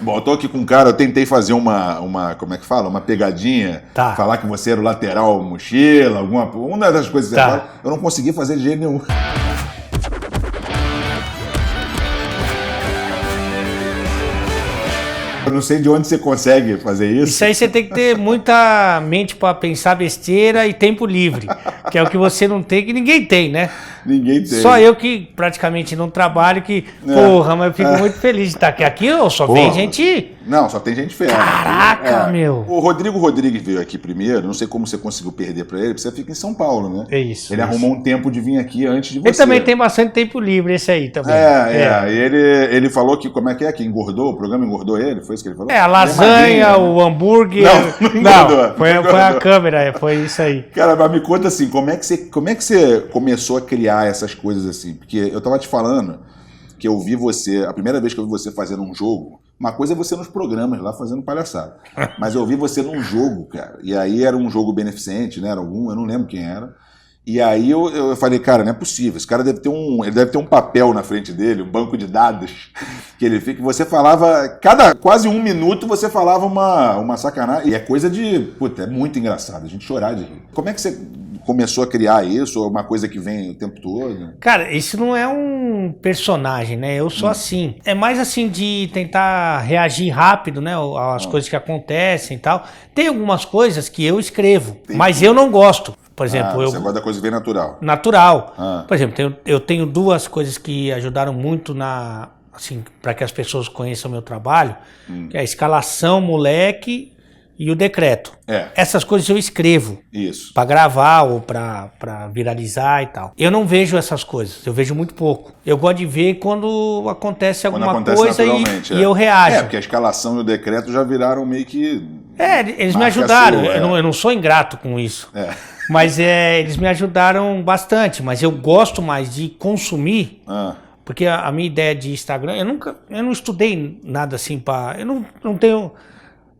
Bom, eu tô aqui com um cara, eu tentei fazer como é que fala? Uma pegadinha, falar que você era o lateral mochila, uma das coisas que você fala, eu não consegui fazer de jeito nenhum. Eu não sei de onde você consegue fazer isso. Isso aí você tem que ter muita mente para pensar besteira e tempo livre, que é o que você não tem, que ninguém tem, né? Ninguém tem. Só eu que praticamente não trabalho, porra, mas eu fico muito feliz de estar aqui. Aqui só vem gente... Não, só tem gente feia. Caraca, meu. O Rodrigo Rodrigues veio aqui primeiro, não sei como você conseguiu perder pra ele, porque você fica em São Paulo, né? É isso. Ele arrumou um tempo de vir aqui antes de você. Ele também tem bastante tempo livre, esse aí também. Ele falou que, como é que engordou, o programa engordou ele, foi isso que ele falou? A lasanha, o hambúrguer... Não engordou. Foi a câmera, foi isso aí. Cara, mas me conta assim, como é que você começou a criar essas coisas assim? Porque eu tava te falando que eu vi você, a primeira vez que eu vi você fazendo um jogo, uma coisa é você nos programas lá fazendo palhaçada, mas eu vi você num jogo, cara, e aí era um jogo beneficente, né, eu não lembro quem era, e aí eu falei, cara, não é possível, esse cara deve ter um papel na frente dele, um banco de dados, que ele fica, você falava, quase um minuto você falava uma sacanagem, e é coisa de, puta, é muito engraçado, a gente chorar de rir. Como é que você começou a criar isso, ou uma coisa que vem o tempo todo? Cara, isso não é um personagem, né? Eu sou assim. É mais assim de tentar reagir rápido, né? Às coisas que acontecem e tal. Tem algumas coisas que eu escrevo, mas eu não gosto. Por exemplo, você gosta da coisa que vem natural. Natural. Por exemplo, eu tenho duas coisas que ajudaram muito assim, para que as pessoas conheçam o meu trabalho, que é a escalação, moleque, e o decreto. Essas coisas eu escrevo. Isso. Pra gravar ou pra viralizar e tal. Eu não vejo essas coisas, eu vejo muito pouco. Eu gosto de ver quando acontece alguma coisa e eu reajo. Porque a escalação e o decreto já viraram meio que... eles me ajudaram. Eu não sou ingrato com isso. Mas eles me ajudaram bastante. Mas eu gosto mais de consumir... Porque a minha ideia de Instagram... Eu não estudei nada assim pra... Eu não tenho...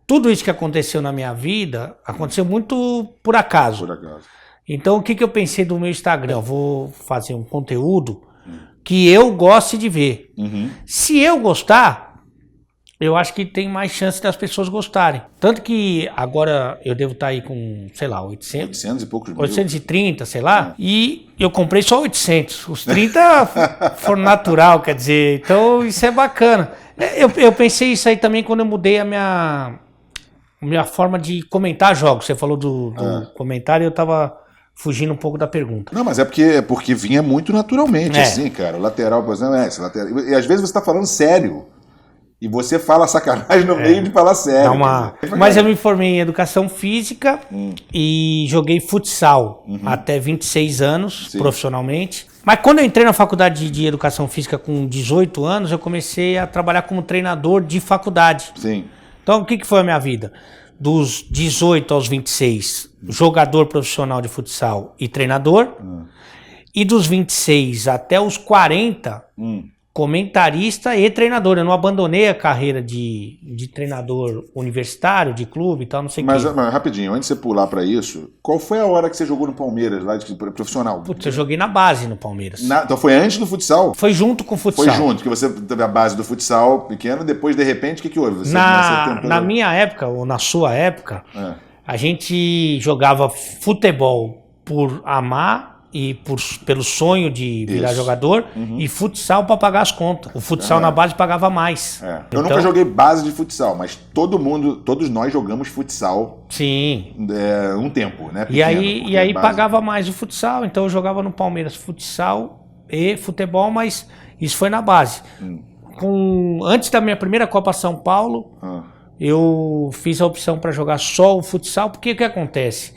Tudo isso que aconteceu na minha vida, aconteceu muito por acaso. Então, o que eu pensei do meu Instagram? Eu vou fazer um conteúdo que eu goste de ver. Se eu gostar, eu acho que tem mais chance das pessoas gostarem. Tanto que agora eu devo estar aí com, sei lá, 800 e poucos mil. 830, sei lá. E eu comprei só 800. Os 30 foram natural, quer dizer. Então, isso é bacana. Eu pensei isso aí também quando eu mudei a minha forma de comentar jogos. Você falou do comentário e eu tava fugindo um pouco da pergunta. Não, mas é porque vinha muito naturalmente, assim, cara. O lateral, por exemplo, esse lateral. E às vezes você tá falando sério. E você fala sacanagem no meio de falar sério. Mas eu me formei em educação física e joguei futsal até 26 anos, profissionalmente. Mas quando eu entrei na faculdade de educação física com 18 anos, eu comecei a trabalhar como treinador de faculdade. Sim. Então, o que foi a minha vida? Dos 18 aos 26, jogador profissional de futsal e treinador. E dos 26 até os 40, comentarista e treinador. Eu não abandonei a carreira de treinador universitário, de clube e tal, não sei o que. Mas rapidinho, antes de você pular pra isso, qual foi a hora que você jogou no Palmeiras, lá de profissional? Putz, eu joguei na base no Palmeiras. Então foi antes do futsal? Foi junto com o futsal. Foi junto, que você teve a base do futsal pequeno, depois de repente, o que houve? Na minha época, ou na sua época, a gente jogava futebol por amar e pelo sonho de virar jogador, e futsal para pagar as contas. O futsal na base pagava mais. Eu nunca joguei base de futsal, mas todos nós jogamos futsal. Sim. Um tempo, né? Pequeno, e aí pagava mais o futsal, então eu jogava no Palmeiras futsal e futebol, mas isso foi na base. Antes da minha primeira Copa São Paulo, eu fiz a opção para jogar só o futsal, porque o que acontece?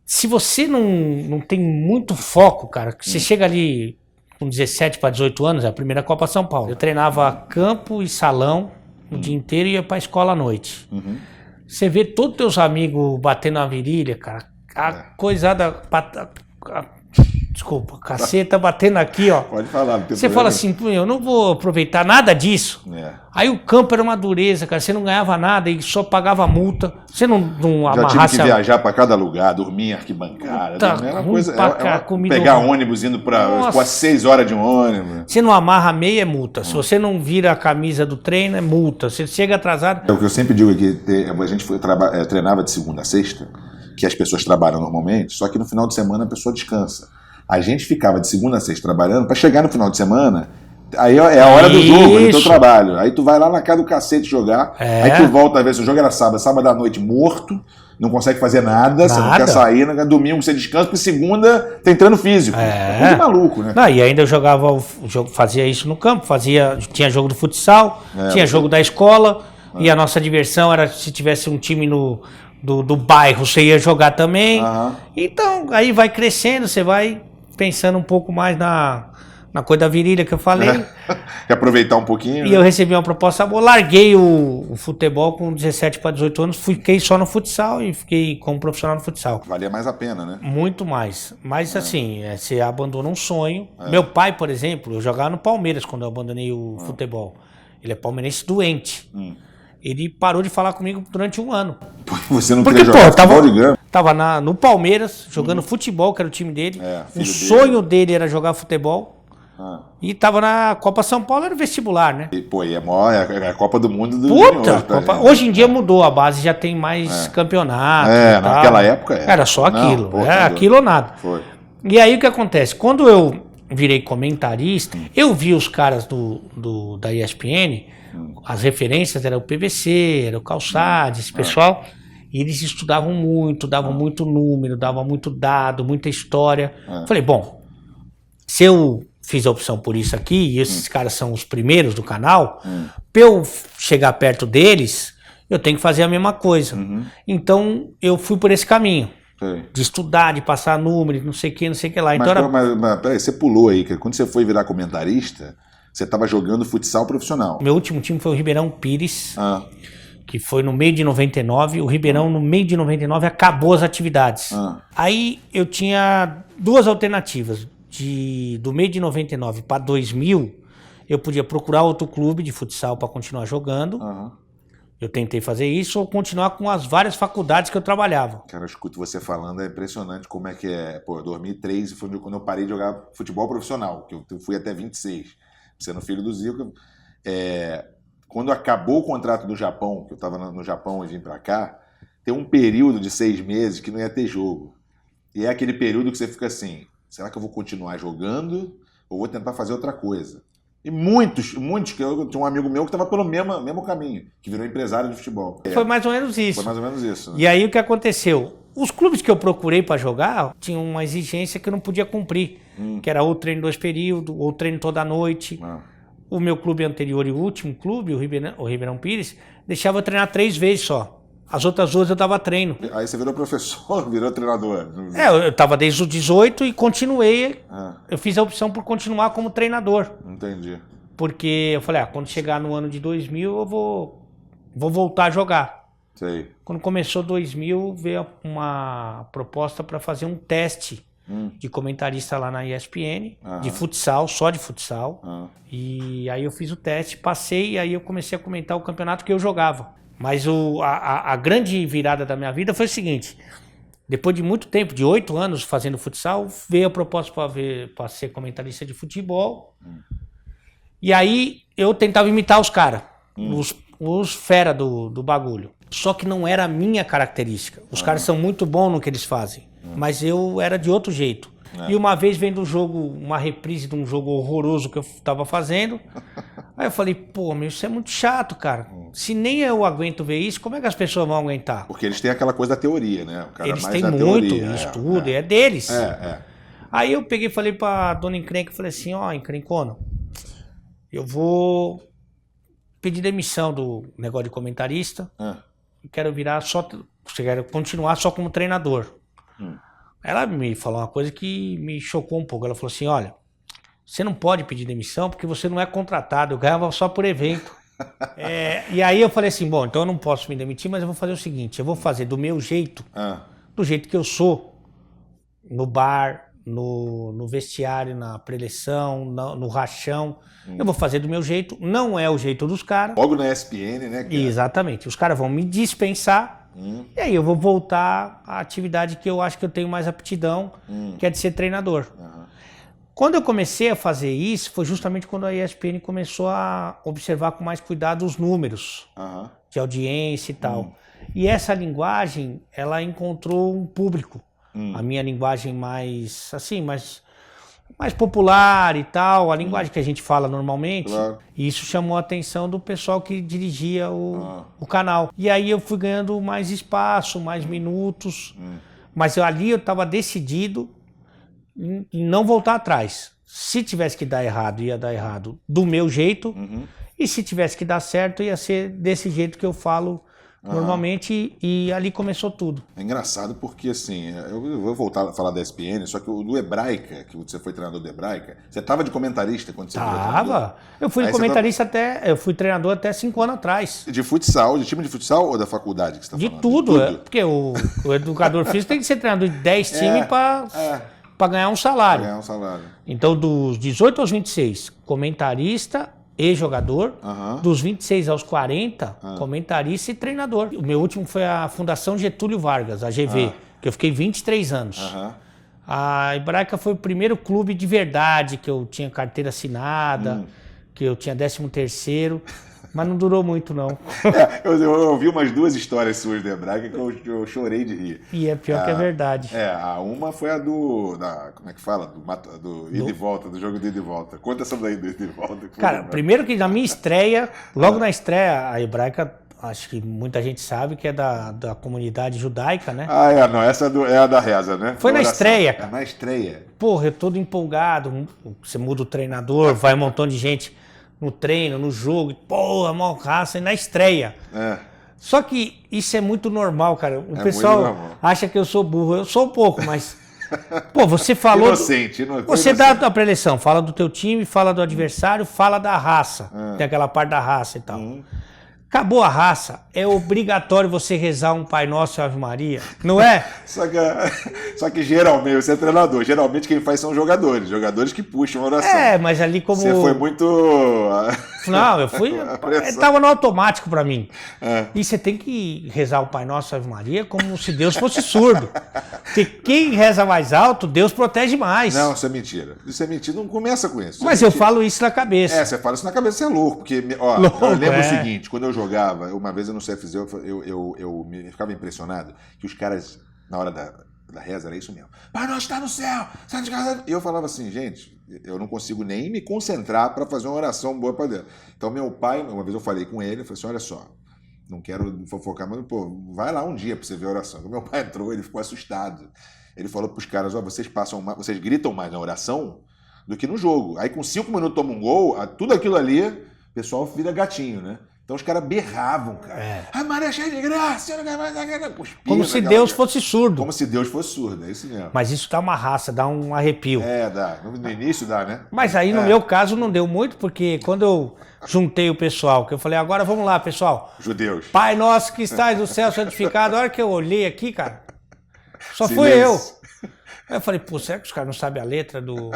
Se você não tem muito foco, cara, você chega ali com 17 para 18 anos, é a primeira Copa São Paulo. Eu treinava campo e salão o dia inteiro e ia pra escola à noite. Você vê todos teus amigos batendo na virilha, cara, a coisada... Desculpa, caceta batendo aqui, ó. Pode falar, não tem Você fala assim, eu não vou aproveitar nada disso. Aí o campo era uma dureza, cara. Você não ganhava nada e só pagava multa. Você não amarrasse... Já tive que viajar para cada lugar, dormir em arquibancada. Era coisa, pegar ônibus indo para quase 6 horas de um ônibus. Você não amarra a meia, é multa. Se você não vira a camisa do treino, é multa. Você chega atrasado... O que eu sempre digo é que a gente treinava de segunda a sexta, que as pessoas trabalham normalmente, só que no final de semana a pessoa descansa. A gente ficava de segunda a sexta trabalhando para chegar no final de semana, aí é a hora do jogo, do teu trabalho. Aí tu vai lá na casa do cacete jogar, aí tu volta, às vezes o jogo era sábado à noite morto, não consegue fazer nada. Você não quer sair, domingo você descansa, porque segunda tem treino físico. É muito maluco, né? Não, e ainda eu jogava o jogo, fazia isso no campo, tinha jogo do futsal, tinha jogo da escola, e a nossa diversão era se tivesse um time do bairro, você ia jogar também. Então, aí vai crescendo, você vai pensando um pouco mais na coisa da virilha que eu falei. Quer aproveitar um pouquinho? E eu recebi uma proposta boa, larguei o futebol com 17 para 18 anos, fiquei só no futsal e fiquei como profissional no futsal. Valia mais a pena, né? Muito mais. Mas assim, você abandona um sonho. Meu pai, por exemplo, eu jogava no Palmeiras quando eu abandonei o futebol. Ele é palmeirense doente. Ele parou de falar comigo durante um ano. Você não queria jogar futebol de grama? Tava no Palmeiras, jogando futebol, que era o time dele. O sonho dele era jogar futebol. E tava na Copa São Paulo, era vestibular, né? É a Copa do Mundo do junior. Hoje em dia mudou, a base já tem mais campeonato. Naquela época era só aquilo. Era aquilo ou nada. Foi. E aí o que acontece? Quando eu virei comentarista, eu vi os caras da ESPN, as referências eram o PVC, era o Calçade, esse pessoal, e eles estudavam muito, davam muito número, davam muito dado, muita história. Falei, bom, se eu fiz a opção por isso aqui, e esses caras são os primeiros do canal, para eu chegar perto deles, eu tenho que fazer a mesma coisa. Então, eu fui por esse caminho. De estudar, de passar números, não sei o que lá. Mas peraí, você pulou aí, que quando você foi virar comentarista, você estava jogando futsal profissional. Meu último time foi o Ribeirão Pires, que foi no meio de 99. O Ribeirão, no meio de 99, acabou as atividades. Aí eu tinha duas alternativas. Do meio de 99 para 2000, eu podia procurar outro clube de futsal para continuar jogando. Eu tentei fazer isso ou continuar com as várias faculdades que eu trabalhava. Cara, eu escuto você falando, é impressionante como é que é. Pô, 2003 foi quando eu parei de jogar futebol profissional, que eu fui até 26, sendo filho do Zico. Quando acabou o contrato do Japão, que eu estava no Japão e vim para cá, tem um período de 6 meses que não ia ter jogo. E é aquele período que você fica assim, será que eu vou continuar jogando ou vou tentar fazer outra coisa? E muitos, que eu tinha um amigo meu que estava pelo mesmo caminho, que virou empresário de futebol. Foi mais ou menos isso. Foi mais ou menos isso. Né? E aí o que aconteceu? Os clubes que eu procurei para jogar tinham uma exigência que eu não podia cumprir, que era ou treino 2 períodos, ou treino toda noite. O meu clube anterior e o último clube, o Ribeirão Pires, deixava eu treinar 3 vezes só. As outras 2 eu dava treino. Aí você virou professor, virou treinador. Eu estava desde os 18 e continuei. Eu fiz a opção por continuar como treinador. Entendi. Porque eu falei, quando chegar no ano de 2000 eu vou voltar a jogar. Sei. Quando começou 2000 veio uma proposta para fazer um teste de comentarista lá na ESPN, de futsal, só de futsal. E aí eu fiz o teste, passei e aí eu comecei a comentar o campeonato que eu jogava. Mas a grande virada da minha vida foi o seguinte, depois de muito tempo, de 8 anos fazendo futsal, veio a proposta para ser comentarista de futebol. E aí eu tentava imitar os caras, os fera do bagulho. Só que não era a minha característica. Os caras são muito bons no que eles fazem, mas eu era de outro jeito. E uma vez vendo um jogo, uma reprise de um jogo horroroso que eu tava fazendo, aí eu falei, pô, meu, isso é muito chato, cara. Se nem eu aguento ver isso, como é que as pessoas vão aguentar? Porque eles têm aquela coisa da teoria, né? O cara eles mais têm da muito teoria, estudo, é deles. É. Aí eu peguei e falei pra dona Encrenca, falei assim, Encrencona, eu vou pedir demissão do negócio de comentarista, e quero quero continuar só como treinador. Ela me falou uma coisa que me chocou um pouco. Ela falou assim, olha, você não pode pedir demissão porque você não é contratado, eu ganhava só por evento. E aí eu falei assim, bom, então eu não posso me demitir, mas eu vou fazer o seguinte, eu vou fazer do meu jeito, do jeito que eu sou, no bar, no vestiário, na preleção, no rachão. Eu vou fazer do meu jeito, não é o jeito dos caras. Logo na ESPN, né? Cara? Exatamente. Os caras vão me dispensar e aí eu vou voltar à atividade que eu acho que eu tenho mais aptidão, que é de ser treinador. Quando eu comecei a fazer isso, foi justamente quando a ESPN começou a observar com mais cuidado os números de audiência e tal. E essa linguagem, ela encontrou um público. A minha linguagem mais, assim, mais popular e tal, a linguagem que a gente fala normalmente. Claro. E isso chamou a atenção do pessoal que dirigia o canal. E aí eu fui ganhando mais espaço, mais minutos. Mas ali eu estava decidido em não voltar atrás. Se tivesse que dar errado, ia dar errado do meu jeito. E se tivesse que dar certo, ia ser desse jeito que eu falo normalmente, e ali começou tudo. É engraçado porque, assim, eu vou voltar a falar da ESPN, só que o do Hebraica, que você foi treinador do Hebraica, você estava de comentarista quando você foi treinador? Tava. Eu fui comentarista eu fui treinador até 5 anos atrás. De futsal, de time de futsal ou da faculdade que você está falando? De tudo. Porque o educador físico tem que ser treinador de 10 times para ganhar um salário. Então, dos 18 aos 26, comentarista e jogador, dos 26 aos 40, comentarista e treinador. O meu último foi a Fundação Getúlio Vargas, a GV, que eu fiquei 23 anos. A Hebraica foi o primeiro clube de verdade que eu tinha carteira assinada, que eu tinha 13º, mas não durou muito, não. Eu ouvi umas 2 histórias suas da Hebraica que eu chorei de rir. E é pior que é verdade. Uma foi a como é que fala? Do ida e volta, do jogo de ida e volta. Conta essa daí do ida e volta. Cara, primeiro que na minha estreia, logo na estreia, a Hebraica, acho que muita gente sabe que é da comunidade judaica, né? Não, essa é a da reza, né? Foi na estreia, cara. Na estreia. Porra, eu todo empolgado, você muda o treinador, vai um montão de gente no treino, no jogo, porra, mó raça, e na estreia. Só que isso é muito normal, cara. O pessoal acha que eu sou burro. Eu sou um pouco, mas... Pô, você falou... Inocente. Você dá a preleção, fala do teu time, fala do adversário, fala da raça. Tem aquela parte da raça e tal. Acabou a raça, é obrigatório você rezar um Pai Nosso e Ave Maria, não é? Só que geralmente, você é treinador, geralmente quem faz são jogadores que puxam a oração. Mas ali como... Você foi muito... Não, eu fui... Tava no automático pra mim. E você tem que rezar o Pai Nosso e Ave Maria como se Deus fosse surdo. Porque quem reza mais alto, Deus protege mais. Não, isso é mentira. Isso é mentira, não começa com isso. Mas eu falo isso na cabeça. Você fala isso na cabeça, você é louco. Porque, eu lembro o seguinte, quando eu jogava, uma vez no CFZ, eu ficava impressionado que os caras, na hora da reza, era isso mesmo. Pai Nosso está no céu, sai de casa. E eu falava assim, gente, eu não consigo nem me concentrar para fazer uma oração boa para Deus. Então meu pai, uma vez eu falei com ele, eu falei assim, olha só, não quero fofocar, mas vai lá um dia para você ver a oração. Quando meu pai entrou, ele ficou assustado. Ele falou para os caras, vocês gritam mais na oração do que no jogo. Aí com 5 minutos toma um gol, tudo aquilo ali, o pessoal vira gatinho, né? Então os caras berravam, cara. A Maria é cheia de graça. Como se Deus fosse surdo. Como se Deus fosse surdo, é isso mesmo. Mas isso dá uma raça, dá um arrepio. Dá. No início dá, né? Mas aí no meu caso não deu muito, porque quando eu juntei o pessoal, que eu falei, agora vamos lá, pessoal. Judeus. Pai nosso que estás no céu santificado. A hora que eu olhei aqui, cara, só fui eu. Aí eu falei, pô, será que os caras não sabem a letra do...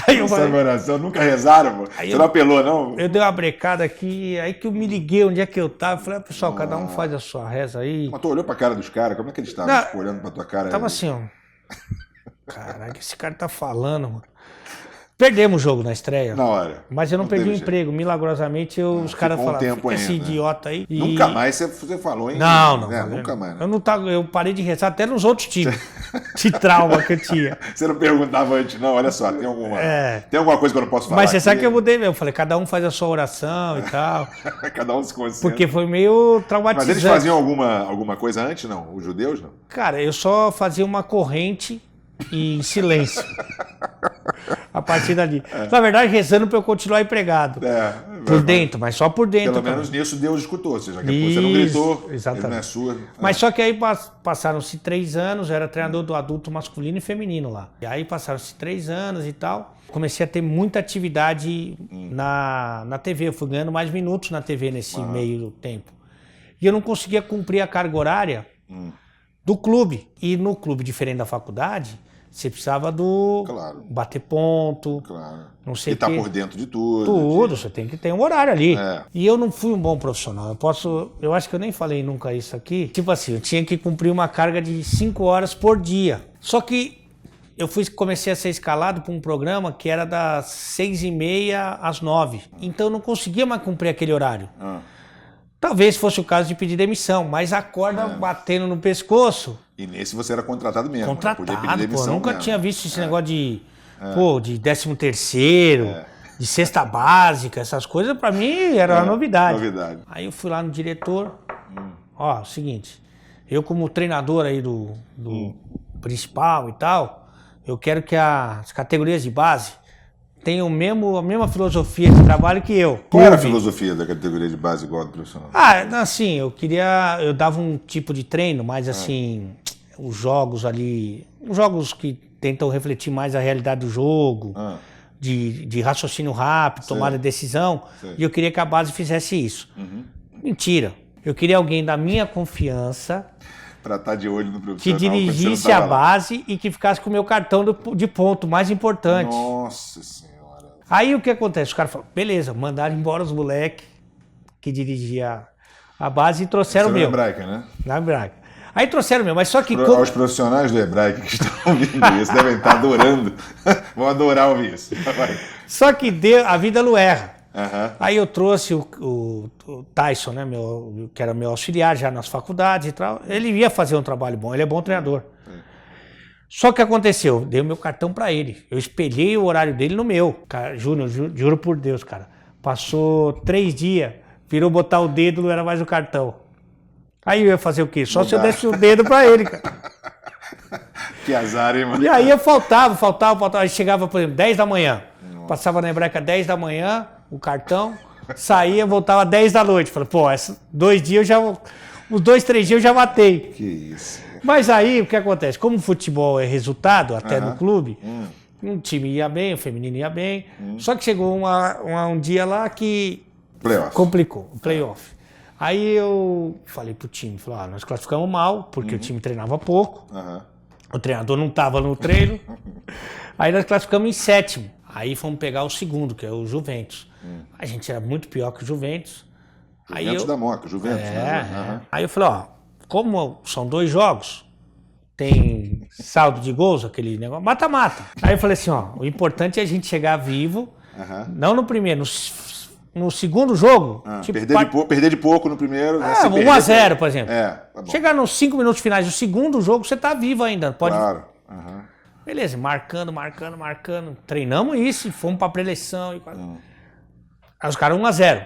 Aí eu falei, oração, nunca rezaram, pô? Você não apelou, não? Eu dei uma brecada aqui, aí que eu me liguei onde é que eu tava. Eu falei, pessoal, cada um faz a sua reza aí. Mas tu olhou pra cara dos caras? Como é que eles estavam olhando pra tua cara? Tava assim, ó. Caraca, esse cara tá falando, mano. Perdemos o jogo na estreia. Na hora. Mas eu não perdi o emprego. Milagrosamente, os caras falaram, esse idiota aí. Nunca mais você falou, hein? Não. Nunca mais. Eu parei de rezar até nos outros times. De trauma que eu tinha. Você não perguntava antes, não? Olha só, tem alguma coisa que eu não posso falar? Mas você sabe que eu mudei mesmo. Eu falei, cada um faz a sua oração e tal. Cada um se concentra. Porque foi meio traumatizante. Mas eles faziam alguma coisa antes, não? Os judeus, não? Cara, eu só fazia uma corrente e em silêncio. A partir dali. Na verdade, rezando para eu continuar empregado. Por dentro, mas só por dentro. Pelo menos nisso Deus escutou. Você não gritou, exatamente. Ele não é sua. Mas só que aí passaram-se 3 anos, eu era treinador do adulto masculino e feminino lá. E aí passaram-se 3 anos e tal. Comecei a ter muita atividade na TV. Eu fui ganhando mais minutos na TV nesse meio tempo. E eu não conseguia cumprir a carga horária do clube. E no clube, diferente da faculdade, Você precisava do bater ponto, não sei o quê. E tá por dentro de tudo. Tudo, você tem que ter um horário ali. E eu não fui um bom profissional. Eu acho que eu nem falei nunca isso aqui. Tipo assim, eu tinha que cumprir uma carga de 5 horas por dia. Só que eu comecei a ser escalado para um programa que era das 6h30 às 9h. Então eu não conseguia mais cumprir aquele horário. Talvez fosse o caso de pedir demissão, mas a corda batendo no pescoço. E nesse você era contratado mesmo. Contratado, pô. Eu nunca tinha visto esse negócio de, de 13º, de cesta básica, essas coisas pra mim era uma novidade. Aí eu fui lá no diretor, ó, seguinte, eu como treinador aí do principal e tal, eu quero que as categorias de base tenham a mesma filosofia de trabalho que eu. Qual era a filosofia da categoria de base igual do profissional? Assim, eu dava um tipo de treino, mas assim, os jogos que tentam refletir mais a realidade do jogo, de raciocínio rápido, tomada de decisão, e eu queria que a base fizesse isso. Mentira. Eu queria alguém da minha confiança para estar de olho no profissional. Que dirigisse a base e que ficasse com o meu cartão de ponto mais importante. Nossa Senhora. Aí o que acontece? Os caras falaram, beleza, mandaram embora os moleques que dirigiam a base e trouxeram o meu. Na Hebraica, né? Na Hebraica. Aí trouxeram o meu, mas só que... Os profissionais do Hebraica que estão ouvindo isso devem estar adorando. Vão adorar ouvir isso. Só que a vida não erra. Aí eu trouxe o Tyson, né, que era meu auxiliar já nas faculdades e tal. Ele ia fazer um trabalho bom, ele é bom treinador. Só que aconteceu, dei o meu cartão pra ele. Eu espelhei o horário dele no meu. Cara, Júnior, juro por Deus, cara. Passou 3 dias, virou botar o dedo, não era mais o cartão. Aí eu ia fazer o quê? Só se eu desse o dedo pra ele, cara. Que azar, hein, mano? E aí eu faltava. Aí chegava, por exemplo, 10 da manhã. Passava na Hebraica 10 da manhã, o cartão, saía, voltava 10 da noite. Falei, pô, esses 2 dias os 2, 3 dias eu já matei. Que isso. Mas aí o que acontece? Como o futebol é resultado, até no clube, um time ia bem, o feminino ia bem. Só que chegou um dia lá que complicou, o playoff. Aí eu falei pro time, nós classificamos mal, porque o time treinava pouco, o treinador não estava no treino. Aí nós classificamos em 7º. Aí fomos pegar o 2º, que é o Juventus. A gente era muito pior que o Juventus. Juventus da Moca, Juventus. Né? Aí eu falei, como são 2 jogos, tem saldo de gols, aquele negócio, mata-mata. Aí eu falei assim, o importante é a gente chegar vivo, não no primeiro, no segundo jogo. Perder de pouco no primeiro. 1-0, por exemplo. Tá bom. Chegar nos 5 minutos finais do segundo jogo, você tá vivo ainda. Claro. Beleza, marcando. Treinamos isso, fomos pra preleção. Aí os caras 1-0.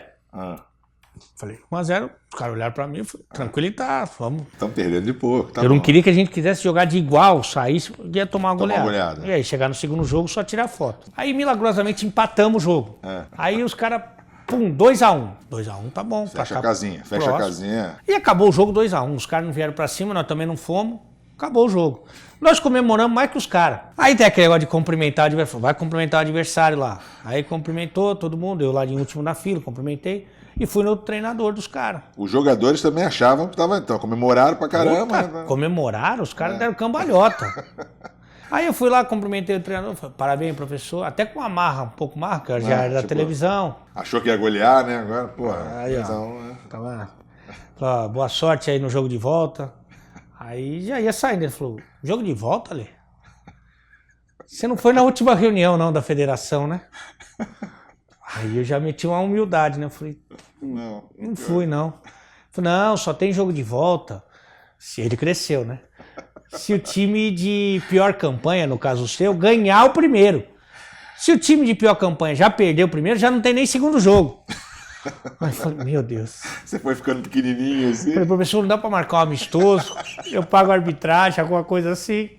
Falei, 1-0, os caras olharam pra mim e falaram, tranquilo, tá, vamos. Estão perdendo de pouco. Eu não queria que a gente quisesse jogar de igual, saísse, ia tomar uma goleada. E aí, chegar no segundo jogo, só tirar foto. Aí, milagrosamente, empatamos o jogo. Aí os caras, 2-1. 2-1 tá bom. Fecha a casinha. E acabou o jogo 2-1. Os caras não vieram pra cima, nós também não fomos. Acabou o jogo. Nós comemoramos mais que os caras. Aí tem aquele negócio de cumprimentar o adversário. Vai cumprimentar o adversário lá. Aí cumprimentou todo mundo, eu lá de último na fila, cumprimentei. E fui no treinador dos caras. Os jogadores também achavam que estavam, então, comemoraram pra caramba. Comemoraram? Os caras deram cambalhota. Aí eu fui lá, cumprimentei o treinador, falei, parabéns, professor. Até com uma marra, um pouco marra, que já era da televisão. Achou que ia golear, né? Agora, porra. Aí, tá lá. Falou, boa sorte aí no jogo de volta. Aí já ia saindo. Ele falou, jogo de volta, Lê? Você não foi na última reunião, não, da federação, né? Aí eu já meti uma humildade, né? Eu falei, não fui, não. Eu falei, não, só tem jogo de volta. Se ele cresceu, né? Se o time de pior campanha, no caso seu, ganhar o primeiro. Se o time de pior campanha já perdeu o primeiro, já não tem nem segundo jogo. Aí eu falei, meu Deus. Você foi ficando pequenininho assim? Eu falei, professor, não dá pra marcar um amistoso? Eu pago a arbitragem, alguma coisa assim.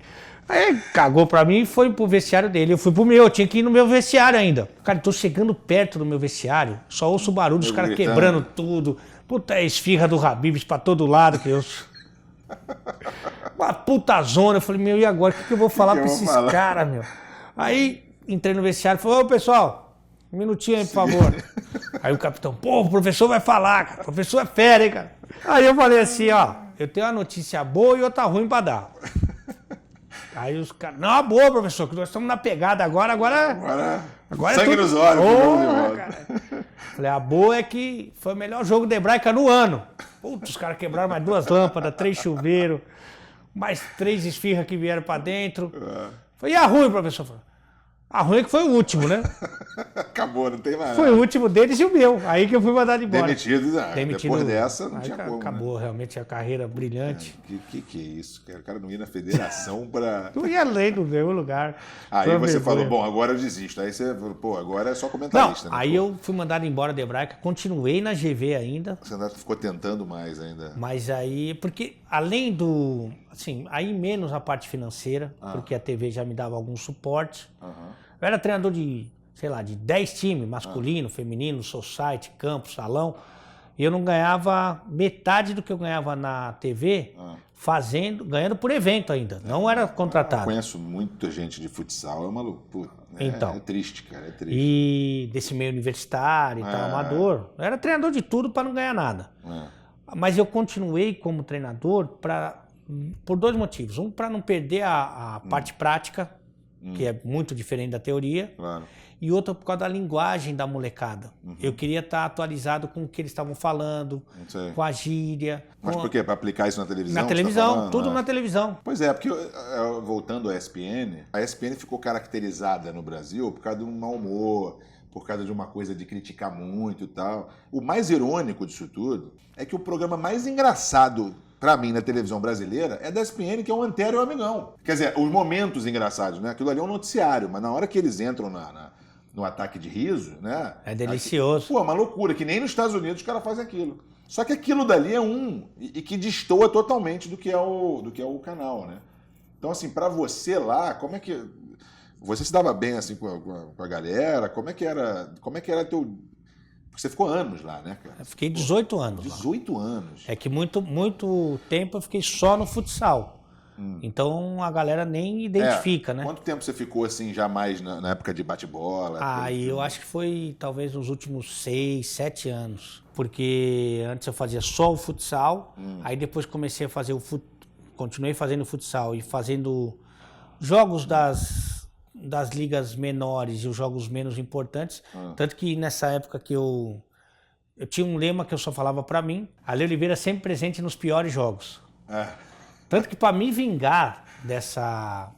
Aí cagou pra mim e foi pro vestiário dele. Eu fui pro meu, eu tinha que ir no meu vestiário ainda. Cara, eu tô chegando perto do meu vestiário, só ouço o barulho dos caras quebrando tudo. Puta, esfirra do Habib's pra todo lado. Que eu... Uma puta zona. Eu falei, meu, e agora? O que eu vou falar pra esses caras, meu? Aí entrei no vestiário e falei, ô pessoal, um minutinho aí, por favor. Aí o capitão, pô, o professor vai falar, cara. O professor é fera, hein, cara. Aí eu falei assim, eu tenho uma notícia boa e outra ruim pra dar. Aí os caras, não, boa, professor, que nós estamos na pegada agora sangue nos olhos. Falei, a boa é que foi o melhor jogo de Hebraica no ano. Putz, os caras quebraram mais 2 lâmpadas, 3 chuveiros, mais 3 esfirras que vieram pra dentro. Falei, e a ruim, professor? A ruim é que foi o último, né? Acabou, não tem mais Foi o último deles e o meu. Aí que eu fui mandado embora. Demitido. Depois dessa, não tinha como. Acabou, né? Realmente a carreira brilhante. Que é isso? O cara não ia na federação pra... Não ia além do meu lugar. Aí você falou, bom, agora eu desisto. Aí você falou, pô, agora é só comentarista. Não, aí eu fui mandado embora da Hebraica, continuei na GV ainda. Você ainda ficou tentando mais ainda. Mas aí, porque além do... Assim, aí menos a parte financeira, porque a TV já me dava algum suporte. Eu era treinador de, sei lá, de 10 times, masculino, feminino, society, campo, salão. E eu não ganhava metade do que eu ganhava na TV, ganhando por evento ainda. Não era contratado. Eu conheço muita gente de futsal, é uma loucura. Então, é triste, cara, é triste. E desse meio universitário e tal, amador. Eu era treinador de tudo para não ganhar nada. Mas eu continuei como treinador por 2 motivos. Um, para não perder a parte prática, que é muito diferente da teoria, e outra por causa da linguagem da molecada. Eu queria estar atualizado com o que eles estavam falando, com a gíria. Mas por quê? Para aplicar isso na televisão? Na televisão, tudo na televisão. Pois é, porque voltando à ESPN, a ESPN ficou caracterizada no Brasil por causa de um mau humor, por causa de uma coisa de criticar muito e tal. O mais irônico disso tudo é que o programa mais engraçado pra mim, na televisão brasileira, é da ESPN, que é o Antero e o Amigão. Quer dizer, os momentos engraçados, né? Aquilo ali é um noticiário, mas na hora que eles entram no ataque de riso, né? É delicioso. Pô, é uma loucura, que nem nos Estados Unidos os caras fazem aquilo. Só que aquilo dali é e que destoa totalmente do que é o canal, né? Então, assim, pra você lá, como é que... Você se dava bem, assim, com a galera? Como é que era teu... Porque você ficou anos lá, né, cara? Eu fiquei 18 anos 18 anos. É que muito tempo eu fiquei só no futsal. Então a galera nem identifica, né? Quanto tempo você ficou assim, já mais na época de bate-bola? Eu acho que foi talvez nos últimos 6, 7 anos. Porque antes eu fazia só o futsal, aí depois comecei a fazer continuei fazendo futsal e fazendo jogos das ligas menores e os jogos menos importantes. Tanto que nessa época que eu tinha um lema que eu só falava pra mim, Ale Oliveira sempre presente nos piores jogos. Tanto que pra me vingar dessa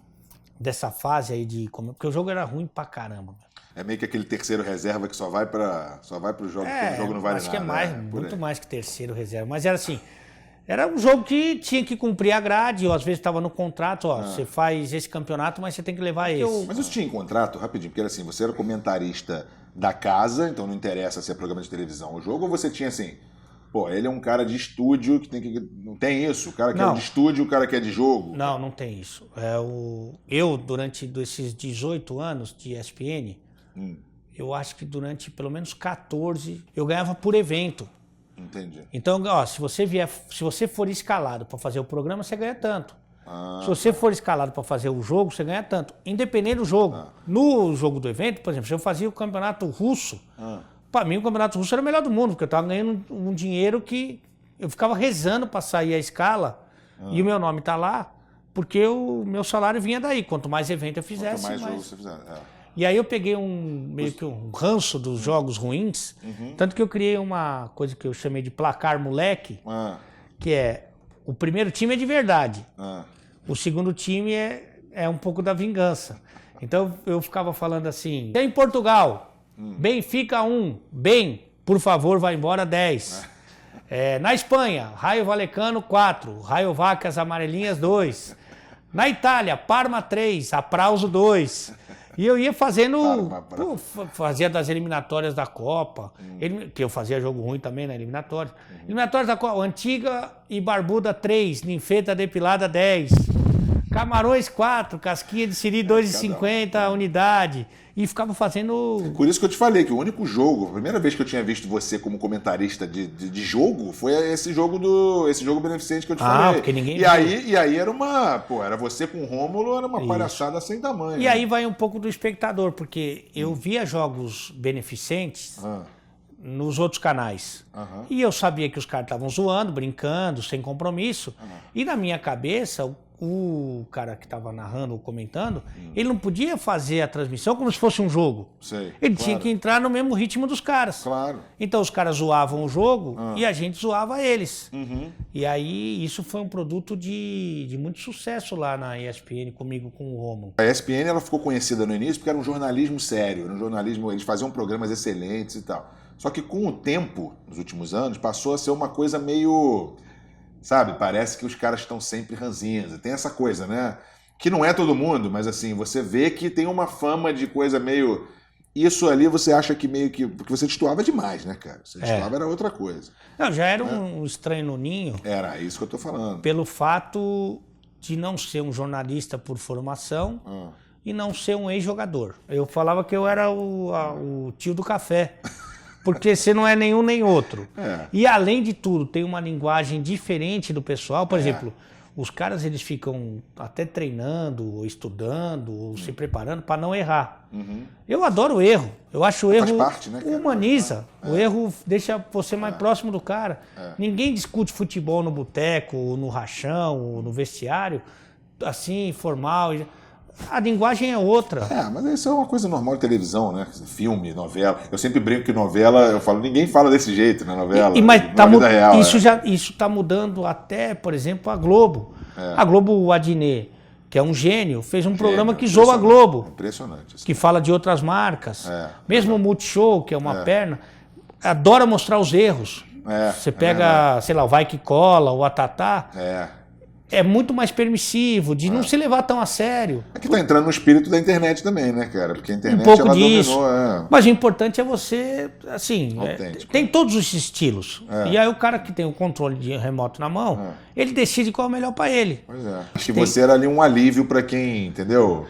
fase aí porque o jogo era ruim pra caramba. É meio que aquele terceiro reserva que só vai pro jogo, quando o jogo não vale nada. Acho que é muito mais que terceiro reserva. Mas era assim, era um jogo que tinha que cumprir a grade, ou às vezes estava no contrato, você faz esse campeonato, mas você tem que levar esse. Mas isso tinha em contrato, rapidinho, porque era assim, você era comentarista da casa, então não interessa se é programa de televisão ou jogo, ou você tinha assim, pô, ele é um cara de estúdio que não tem isso, o cara que é de estúdio, o cara que é de jogo? Não tem isso. Eu, durante esses 18 anos de ESPN, eu acho que durante pelo menos 14, eu ganhava por evento. Entendi. Então, se você for escalado para fazer o programa, você ganha tanto. Se você for escalado para fazer o jogo, você ganha tanto. Independente do jogo. No jogo do evento, por exemplo, se eu fazia o campeonato russo, para mim o campeonato russo era o melhor do mundo, porque eu estava ganhando um dinheiro que eu ficava rezando para sair a escala e o meu nome tá lá, porque o meu salário vinha daí. Quanto mais evento eu fizesse, quanto mais jogo você fizer. E aí eu peguei meio que um ranço dos jogos ruins, tanto que eu criei uma coisa que eu chamei de placar moleque, que é, o primeiro time é de verdade, o segundo time é um pouco da vingança. Então eu ficava falando assim, em Portugal, Benfica 1, bem, por favor, vai embora 10. Na Espanha, Raio Vallecano 4, Raio Vacas Amarelinhas 2. Na Itália, Parma 3, Aprauso 2. E eu ia fazendo, fazia das eliminatórias da Copa, que eu fazia jogo ruim também na eliminatória. Eliminatórias da Copa, Antiga e Barbuda 3, Ninfeta Depilada 10. Camarões 4, Casquinha de Siri 2,50 unidade. E ficava fazendo... Por isso que eu te falei que o único jogo, a primeira vez que eu tinha visto você como comentarista de jogo, foi esse jogo beneficente que eu te falei. Porque ninguém e aí era era você com o Rômulo, era uma palhaçada sem tamanho. E aí vai um pouco do espectador, porque eu via jogos beneficentes nos outros canais. E eu sabia que os caras estavam zoando, brincando, sem compromisso. E na minha cabeça, o cara que estava narrando ou comentando, ele não podia fazer a transmissão como se fosse um jogo. Ele tinha que entrar no mesmo ritmo dos caras. Então os caras zoavam o jogo e a gente zoava eles. E aí isso foi um produto de muito sucesso lá na ESPN comigo, com o Rômulo. A ESPN ela ficou conhecida no início porque era um jornalismo sério, era um jornalismo, eles faziam programas excelentes e tal. Só que com o tempo, nos últimos anos, passou a ser uma coisa meio... Sabe, parece que os caras estão sempre ranzinhos. Tem essa coisa, né? Que não é todo mundo, mas assim, você vê que tem uma fama de coisa meio... Isso ali você acha que meio que... Porque você destoava demais, né, cara? Você destoava era outra coisa. Não, já era um estranho no ninho. Era isso que eu tô falando. Pelo fato de não ser um jornalista por formação e não ser um ex-jogador. Eu falava que eu era o tio do café. Porque você não é nenhum nem outro. E além de tudo, tem uma linguagem diferente do pessoal. Por exemplo, os caras eles ficam até treinando, ou estudando, ou se preparando para não errar. Eu adoro o erro. Eu acho o erro parte, né, humaniza. O erro deixa você mais próximo do cara. Ninguém discute futebol no boteco, ou no rachão, ou no vestiário, assim, formal. A linguagem é outra. Mas isso é uma coisa normal de televisão, né? Filme, novela. Eu sempre brinco que novela, eu falo, ninguém fala desse jeito na novela. Mas tá vida real, isso tá mudando até, por exemplo, a Globo. A Globo, o Adnet, que é um gênio, fez um programa que zoa a Globo. Impressionante. Que fala de outras marcas. Mesmo o Multishow, que é uma perna, adora mostrar os erros. Você pega, sei lá, o Vai Que Cola, o Atatá. É muito mais permissivo, de não se levar tão a sério. É que tá entrando no espírito da internet também, né, cara? Porque a internet, um pouco ela disso. dominou. Mas o importante é você, assim, tem todos os estilos. E aí o cara que tem o controle de remoto na mão, ele decide qual é o melhor pra ele. Pois é. Acho que você era ali um alívio pra quem, entendeu?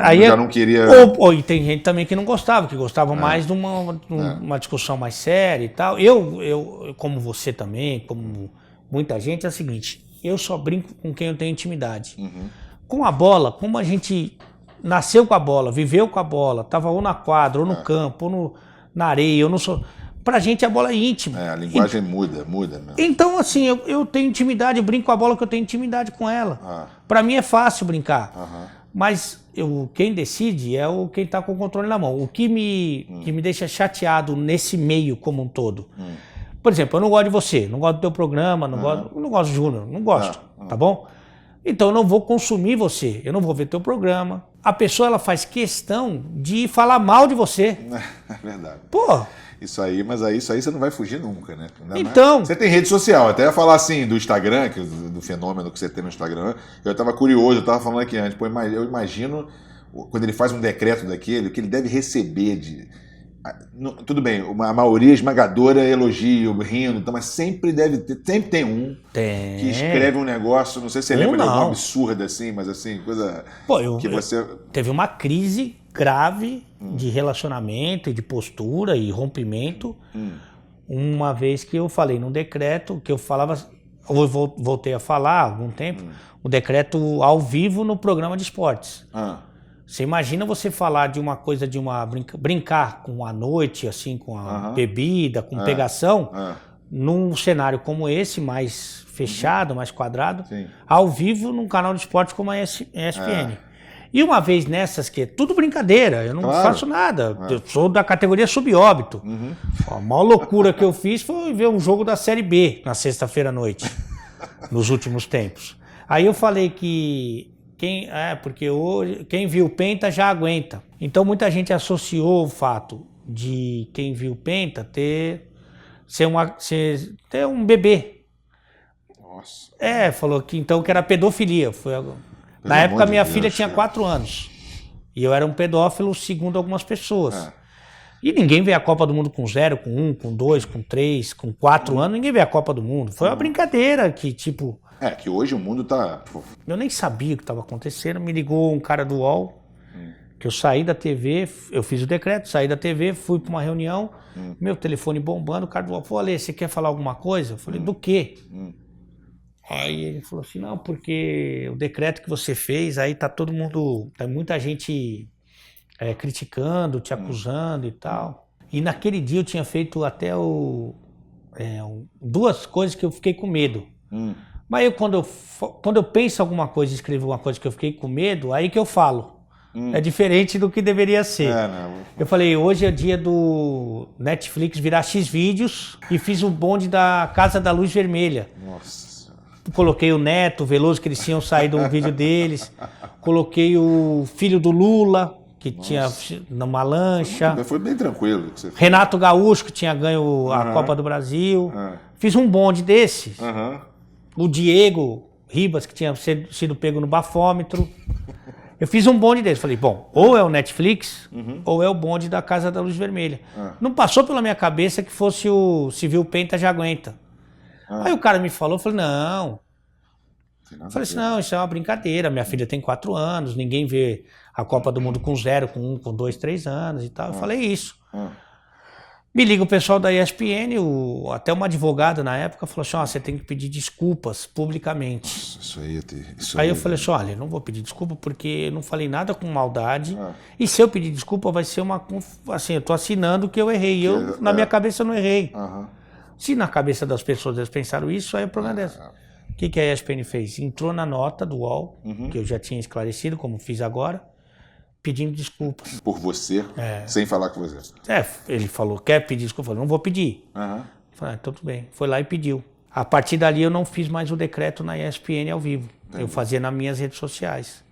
Aí já não queria... E tem gente também que não gostava, que gostava mais de uma discussão mais séria e tal. Eu, como você também, como muita gente, é o seguinte... Eu só brinco com quem eu tenho intimidade. Com a bola, como a gente nasceu com a bola, viveu com a bola, estava ou na quadra, ou no campo, ou na areia, ou no... Pra gente a bola é íntima. A linguagem muda mesmo. Então, assim, eu tenho intimidade, eu brinco com a bola que eu tenho intimidade com ela. Pra mim é fácil brincar. Mas quem decide é quem tá com o controle na mão. O que me deixa chateado nesse meio como um todo... Por exemplo, eu não gosto de você, não gosto do teu programa, não gosto do Júnior, não gosto, tá bom? Então eu não vou consumir você, eu não vou ver teu programa. A pessoa ela faz questão de falar mal de você. É verdade. Pô! Isso aí você não vai fugir nunca, né? Então... Você tem rede social, até ia falar assim do Instagram, do fenômeno que você tem no Instagram. Eu tava curioso, eu tava falando aqui antes, pô, eu imagino quando ele faz um decreto daquele, o que ele deve receber de... Tudo bem, a maioria esmagadora elogia, rindo, então, mas sempre tem um que escreve um negócio, não sei se você lembra de alguma absurda assim, mas assim, coisa que você... Teve uma crise grave de relacionamento, de postura e rompimento, uma vez que eu falei num decreto, que eu falava, eu voltei a falar há algum tempo, o decreto ao vivo no programa de esportes. Você imagina você falar de uma coisa, de brincar com a noite, assim, com a bebida, com pegação, num cenário como esse, mais fechado, mais quadrado, ao vivo num canal de esporte como a ESPN. E uma vez nessas, que é tudo brincadeira, eu não faço nada, eu sou da categoria subóbito. A maior loucura que eu fiz foi ver um jogo da Série B na sexta-feira à noite, nos últimos tempos. Aí eu falei que... porque hoje quem viu Penta já aguenta. Então muita gente associou o fato de quem viu Penta ter um bebê. Nossa. Falou que então que era pedofilia. Na época minha filha tinha 4 anos. E eu era um pedófilo segundo algumas pessoas. E ninguém vê a Copa do Mundo com 0, com 1, com 2, com 3, com 4 anos. Ninguém vê a Copa do Mundo. Foi uma brincadeira que tipo... que hoje o mundo tá... Eu nem sabia o que estava acontecendo, me ligou um cara do UOL, que eu saí da TV, eu fiz o decreto, saí da TV, fui para uma reunião, meu telefone bombando, o cara do UOL falou, Ale, você quer falar alguma coisa? Eu falei, do quê? Aí ele falou assim, não, porque o decreto que você fez, aí tá muita gente criticando, te acusando e tal. E naquele dia eu tinha feito até duas coisas que eu fiquei com medo. Mas quando eu penso alguma coisa, escrevo uma coisa que eu fiquei com medo, aí que eu falo. É diferente do que deveria ser. Eu falei, hoje é dia do Netflix virar Xvideos e fiz o bonde da Casa da Luz Vermelha. Nossa. Coloquei o Neto, o Veloso, que eles tinham saído um vídeo deles. Coloquei o filho do Lula, que tinha numa lancha. Foi bem tranquilo. Que você fez. Renato Gaúcho, que tinha ganho a Copa do Brasil. Fiz um bonde desses. O Diego Ribas, que tinha sido pego no bafômetro. Eu fiz um bonde desse. Falei, bom, ou é o Netflix, ou é o bonde da Casa da Luz Vermelha. Não passou pela minha cabeça que fosse o Civil Penta Já Aguenta. Aí o cara me falou, eu falei, não. Eu falei assim, não, isso é uma brincadeira. Minha filha tem 4 anos, ninguém vê a Copa do Mundo com 0, com 1, com 2, 3 anos e tal. Eu falei isso. Me liga o pessoal da ESPN, até uma advogada na época falou assim, você tem que pedir desculpas publicamente. Nossa, isso aí eu falei assim, olha, eu não vou pedir desculpa porque eu não falei nada com maldade. E se eu pedir desculpa vai ser assim, eu tô assinando que eu errei. Na minha cabeça eu não errei. Se na cabeça das pessoas eles pensaram isso, aí é o problema deles. O que a ESPN fez? Entrou na nota do UOL, que eu já tinha esclarecido, como fiz agora, pedindo desculpas. Por você? Sem falar com você? Ele falou, quer pedir desculpa? Eu falei, não vou pedir. Falei, tudo bem. Foi lá e pediu. A partir dali eu não fiz mais o decreto na ESPN ao vivo. Entendi. Eu fazia nas minhas redes sociais.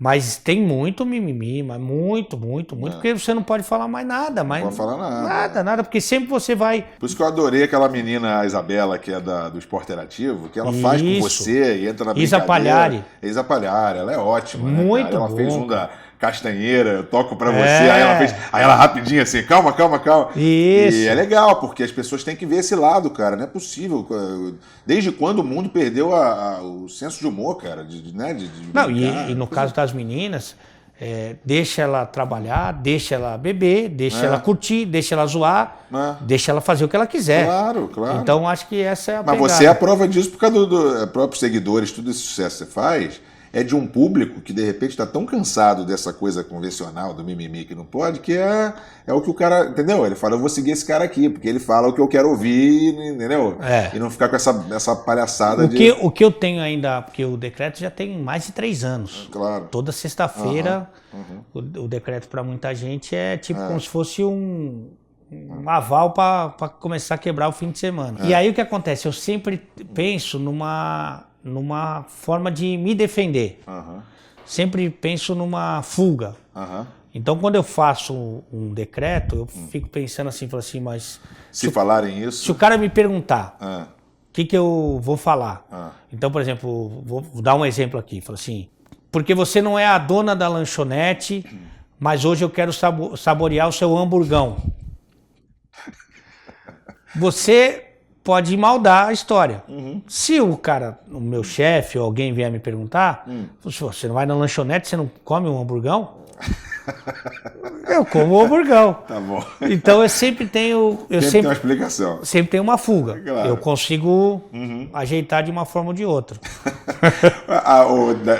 Mas tem muito mimimi, mas muito, porque você não pode falar mais nada. Não pode falar nada. Nada, porque sempre você vai... Por isso que eu adorei aquela menina, a Isabela, que é do Esporte Interativo, que ela faz com você e entra na brincadeira. Isa Palhari, ela é ótima. Muito ela bom. Fez um da Castanheira, eu toco pra você, aí ela rapidinho assim, calma. Isso. E é legal, porque as pessoas têm que ver esse lado, cara, não é possível. Desde quando o mundo perdeu o senso de humor, cara, Não, e no caso das meninas, deixa ela trabalhar, deixa ela beber, deixa ela curtir, deixa ela zoar, deixa ela fazer o que ela quiser. Claro. Então acho que essa é a pegada. Mas você é a prova disso por causa dos próprios seguidores, tudo esse sucesso que você faz. É de um público que de repente está tão cansado dessa coisa convencional, do mimimi que não pode, que é o que o cara, entendeu? Ele fala, eu vou seguir esse cara aqui, porque ele fala o que eu quero ouvir, entendeu? E não ficar com essa palhaçada O que eu tenho ainda, porque o decreto já tem mais de 3 anos. Claro. Toda sexta-feira, o decreto para muita gente é tipo como se fosse um aval para começar a quebrar o fim de semana. E aí o que acontece? Eu sempre penso numa forma de me defender. Sempre penso numa fuga. Então, quando eu faço um decreto, eu fico pensando assim, falo assim, mas... Se falarem isso... Se o cara me perguntar o que eu vou falar. Então, por exemplo, vou dar um exemplo aqui. Falo assim, porque você não é a dona da lanchonete, mas hoje eu quero saborear o seu hamburgão. Você... pode maldar a história. Se o meu chefe ou alguém vier me perguntar, você não vai na lanchonete, você não come um hamburgão? Eu como um hamburgão. Tá bom. Então eu sempre tenho... Sempre tem uma explicação. Sempre tem uma fuga. Claro. Eu consigo ajeitar de uma forma ou de outra.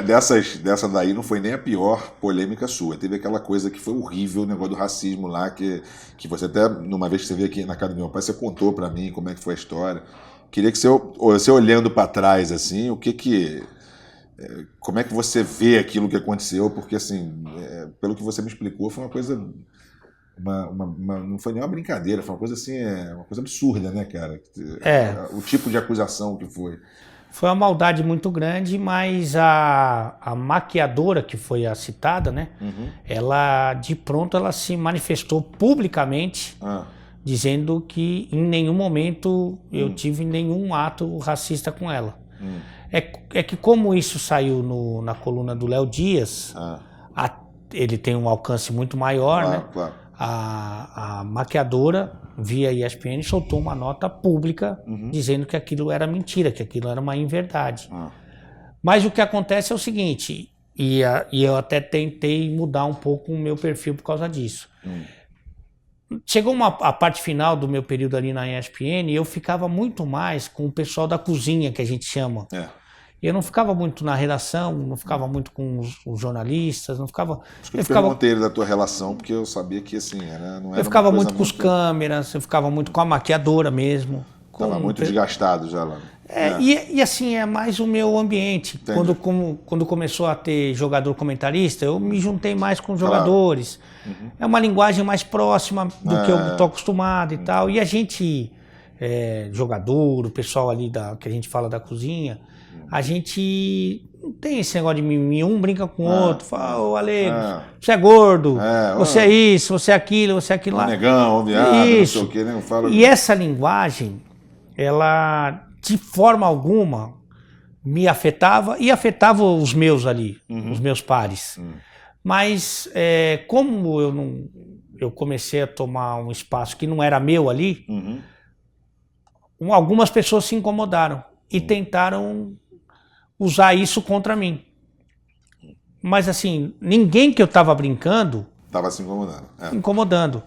Dessa daí não foi nem a pior polêmica sua. Teve aquela coisa que foi horrível, o negócio do racismo lá, que você até, numa vez que você veio aqui na casa do meu pai, você contou pra mim como é que foi a história. Queria que você olhando pra trás, assim, como é que você vê aquilo que aconteceu? Porque, assim, pelo que você me explicou, foi uma coisa... não foi nem uma brincadeira, foi uma coisa assim, uma coisa absurda, né, cara? O tipo de acusação que foi. Foi uma maldade muito grande, mas a maquiadora que foi a citada, né? Ela, de pronto, ela se manifestou publicamente, dizendo que em nenhum momento eu tive nenhum ato racista com ela. É que como isso saiu na coluna do Léo Dias, ele tem um alcance muito maior, né? Claro. A maquiadora, via ESPN, soltou uma nota pública dizendo que aquilo era mentira, que aquilo era uma inverdade. Mas o que acontece é o seguinte, e eu até tentei mudar um pouco o meu perfil por causa disso. Chegou a parte final do meu período ali na ESPN e eu ficava muito mais com o pessoal da cozinha, que a gente chama. Eu não ficava muito na redação, não ficava muito com os jornalistas, não ficava... Acho que eu perguntei da tua relação, porque eu sabia que assim, não era. Eu ficava muito com os câmeras, eu ficava muito com a maquiadora mesmo. Estava muito desgastado já lá. E assim, é mais o meu ambiente. Quando começou a ter jogador comentarista, eu me juntei mais com os jogadores. Uhum. É uma linguagem mais próxima do que eu estou acostumado e tal. E a gente, jogador, o pessoal ali que a gente fala da cozinha, a gente não tem esse negócio de mimimi, um brinca com o outro, fala, ô Ale, você é gordo, você é isso, você é aquilo lá. Negão, viado, não sei o que, nem falo. E essa linguagem, ela de forma alguma me afetava e afetava os meus ali, os meus pares. Mas como eu comecei a tomar um espaço que não era meu ali, algumas pessoas se incomodaram e tentaram usar isso contra mim. Mas assim, ninguém que eu estava brincando... Estava se incomodando. Incomodando.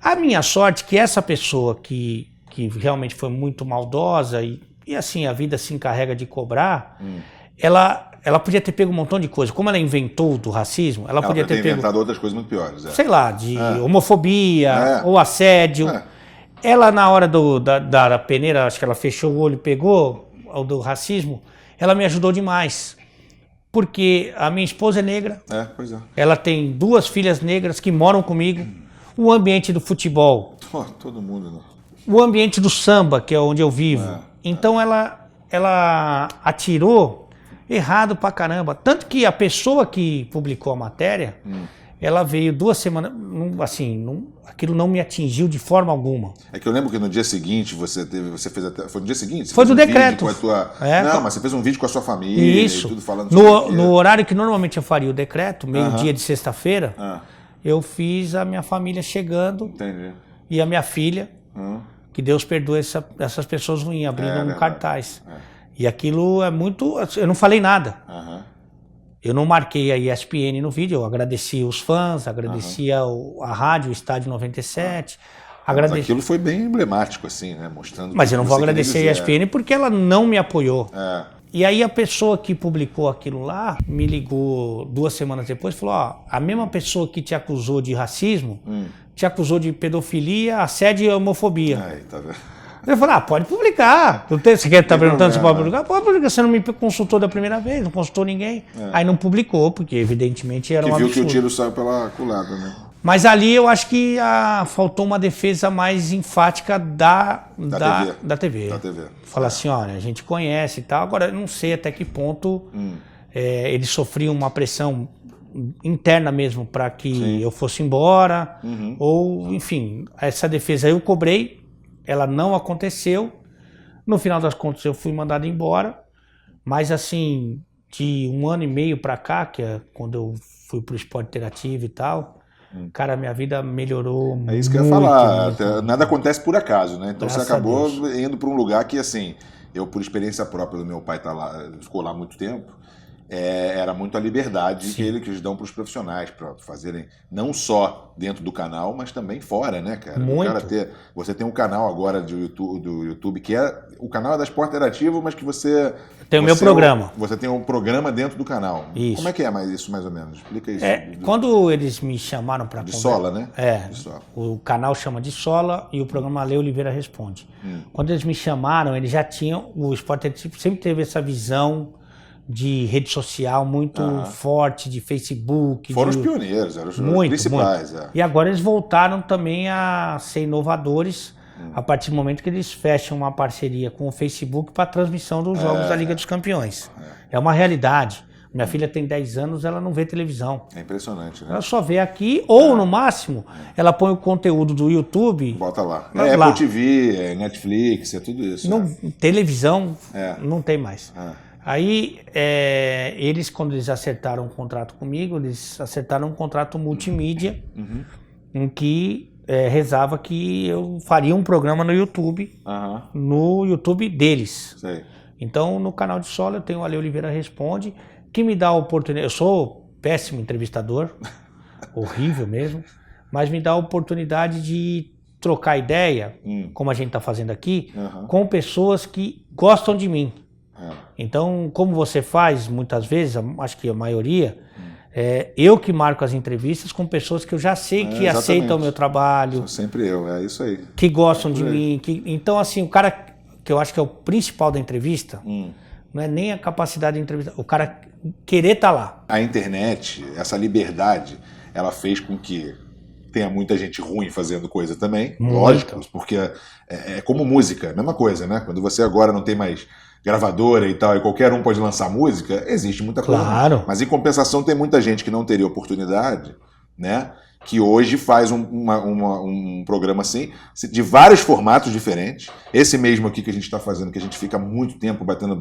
A minha sorte é que essa pessoa que realmente foi muito maldosa e assim, a vida se encarrega de cobrar, ela podia ter pego um montão de coisa. Como ela inventou do racismo, ela podia ter inventado outras coisas muito piores. Sei lá, de homofobia ou assédio. Ela, na hora da peneira, acho que ela fechou o olho e pegou o do racismo, ela me ajudou demais. Porque a minha esposa é negra, pois é. Ela tem 2 filhas negras que moram comigo, o ambiente do futebol. Todo mundo, né? O ambiente do samba, que é onde eu vivo. Então ela atirou errado pra caramba. Tanto que a pessoa que publicou a matéria, ela veio 2 semanas, aquilo não me atingiu de forma alguma. É que eu lembro que no dia seguinte você fez até... Foi no dia seguinte? Foi do decreto. Não, mas você fez um vídeo com a sua família. Isso. E tudo falando no horário que normalmente eu faria o decreto, meio-dia de sexta-feira, eu fiz a minha família chegando. Entendi. E a minha filha, que Deus perdoe essas pessoas ruins, abrindo um cartaz. E aquilo é muito... Eu não falei nada. Eu não marquei a ESPN no vídeo, eu agradeci os fãs, agradeci a rádio, o Estádio 97. Mas aquilo foi bem emblemático, assim, né? Mostrando. Mas eu não vou agradecer a ESPN porque ela não me apoiou. E aí a pessoa que publicou aquilo lá me ligou 2 semanas depois e falou, a mesma pessoa que te acusou de racismo, te acusou de pedofilia, assédio e homofobia. Aí, tá vendo? Eu falei, pode publicar. Você quer estar perguntando se pode publicar? Pode publicar. Você não me consultou da primeira vez, não consultou ninguém. Aí não publicou, porque evidentemente era um absurdo. Que viu que o tiro saiu pela culatra, né? Mas ali eu acho que faltou uma defesa mais enfática da TV. Falar assim, olha, a gente conhece e tal. Agora, eu não sei até que ponto eles sofriam uma pressão interna mesmo para que eu fosse embora. Ou, enfim, essa defesa eu cobrei. Ela não aconteceu. No final das contas, eu fui mandado embora. Mas, assim, de 1 ano e meio para cá, que é quando eu fui pro esporte interativo e tal, cara, minha vida melhorou muito. É isso que eu ia falar. Nada acontece por acaso, né? Então você acabou indo para um lugar que, assim, eu, por experiência própria do meu pai, ficou lá há muito tempo. Era muito a liberdade que eles dão para os profissionais, para fazerem não só dentro do canal, mas também fora, né, cara? Muito. Você tem um canal agora do YouTube, que o canal é da Esporte Interativo, mas que você... Tem o meu programa. Você tem um programa dentro do canal. Isso. Como é que é isso, mais ou menos? Explica isso. Quando eles me chamaram para... De Sola, né? De Sola. O canal chama de Sola e o programa Ale Oliveira Responde. Quando eles me chamaram, eles já tinham... O Esporte Interativo sempre teve essa visão de rede social muito forte, de Facebook. Foram os pioneiros, eram os principais. E agora eles voltaram também a ser inovadores a partir do momento que eles fecham uma parceria com o Facebook para a transmissão dos jogos da Liga dos Campeões. É uma realidade. Minha filha tem 10 anos, ela não vê televisão. É impressionante, né? Ela só vê aqui, ou no máximo, ela põe o conteúdo do YouTube. Bota lá. Apple TV, Netflix, tudo isso. Televisão não tem mais. Aí, eles, quando eles acertaram um contrato comigo, eles acertaram um contrato multimídia, em que rezava que eu faria um programa no YouTube, no YouTube deles. Sei. Então, no canal de Sola, eu tenho o Ale Oliveira Responde, que me dá a oportunidade. Eu sou péssimo entrevistador, horrível mesmo, mas me dá a oportunidade de trocar ideia, como a gente está fazendo aqui, com pessoas que gostam de mim. Então, como você faz, muitas vezes, acho que a maioria, eu que marco as entrevistas com pessoas que eu já sei que aceitam o meu trabalho. Sou sempre eu, é isso aí. Que gostam de mim. Então, assim, o cara que eu acho que é o principal da entrevista, não é nem a capacidade de entrevista, o cara querer estar lá. A internet, essa liberdade, ela fez com que tenha muita gente ruim fazendo coisa também, lógico, porque é como música, a mesma coisa, né? Quando você agora não tem mais gravadora e tal, e qualquer um pode lançar música, existe muita coisa. Claro. Mas em compensação tem muita gente que não teria oportunidade, né? Que hoje faz um programa assim, de vários formatos diferentes. Esse mesmo aqui que a gente está fazendo, que a gente fica muito tempo batendo...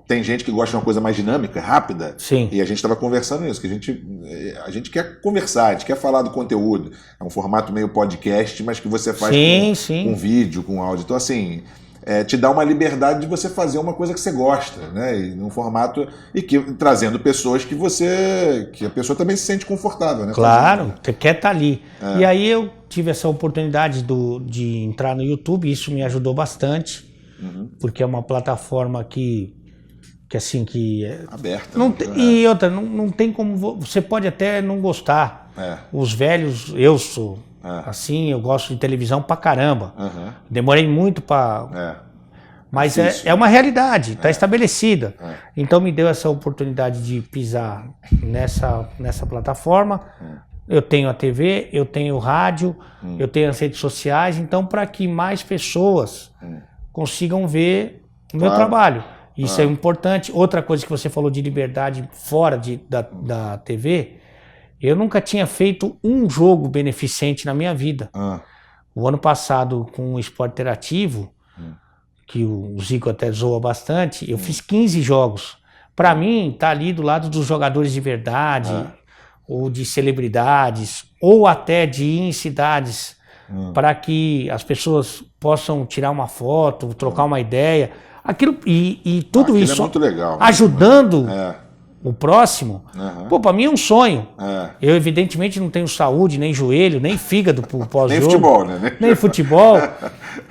Tem gente que gosta de uma coisa mais dinâmica, rápida. Sim. E a gente estava conversando isso, que a gente quer conversar, a gente quer falar do conteúdo. É um formato meio podcast, mas que você faz com vídeo, com áudio. Então, assim... te dá uma liberdade de você fazer uma coisa que você gosta, né? E num formato trazendo pessoas que a pessoa também se sente confortável, né? Claro, você quer estar ali. E aí eu tive essa oportunidade de entrar no YouTube, isso me ajudou bastante, porque é uma plataforma que assim, que é aberta. E outra, não tem como... Você pode até não gostar. Os velhos, eu sou... Assim, eu gosto de televisão pra caramba. Demorei muito pra... Mas é uma realidade, tá estabelecida. Então me deu essa oportunidade de pisar nessa plataforma. Eu tenho a TV, eu tenho o rádio, eu tenho as redes sociais. Então, para que mais pessoas consigam ver o meu trabalho. Isso é importante. Outra coisa que você falou de liberdade fora da TV... Eu nunca tinha feito um jogo beneficente na minha vida. O ano passado, com o Esporte Interativo, que o Zico até zoa bastante, eu fiz 15 jogos. Para mim, tá ali do lado dos jogadores de verdade, ou de celebridades, ou até de ir em cidades, para que as pessoas possam tirar uma foto, trocar uma ideia. E tudo isso é muito legal, ajudando... o próximo, pra mim é um sonho. Eu, evidentemente, não tenho saúde, nem joelho, nem fígado pro pós-jogo. Nem futebol, né? Nem futebol.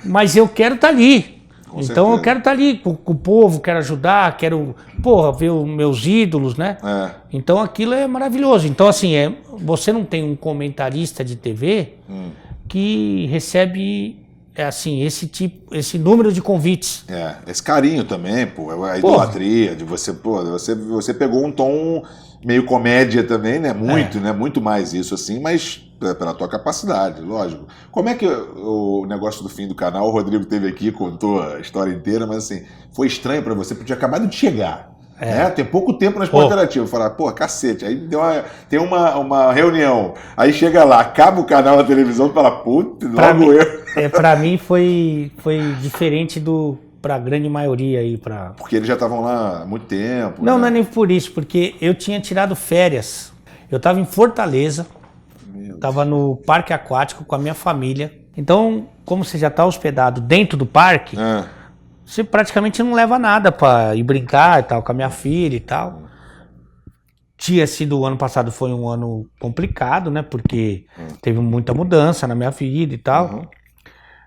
Mas eu quero estar ali. Então eu quero estar ali com o povo, quero ajudar, quero, ver os meus ídolos, né? Então aquilo é maravilhoso. Então, assim, você não tem um comentarista de TV que recebe... esse número de convites. Esse carinho também, a idolatria de você, você pegou um tom meio comédia também, né? Muito, né? Muito mais isso, assim, mas pela tua capacidade, lógico. Como é que o negócio do fim do canal, o Rodrigo teve aqui, contou a história inteira, mas assim, foi estranho pra você, porque tinha acabado de chegar. Né? Tem pouco tempo na Esporte Interativo. Falar, cacete. Aí tem uma reunião. Aí chega lá, acaba o canal da televisão e fala, logo eu. Pra mim foi diferente pra grande maioria aí. Porque eles já estavam lá há muito tempo. Não é nem por isso, porque eu tinha tirado férias. Eu tava em Fortaleza, tava no parque aquático com a minha família. Então, como você já tá hospedado dentro do parque... Você praticamente não leva nada pra ir brincar e tal, com a minha filha e tal. O ano passado foi um ano complicado, né? Porque teve muita mudança na minha vida e tal.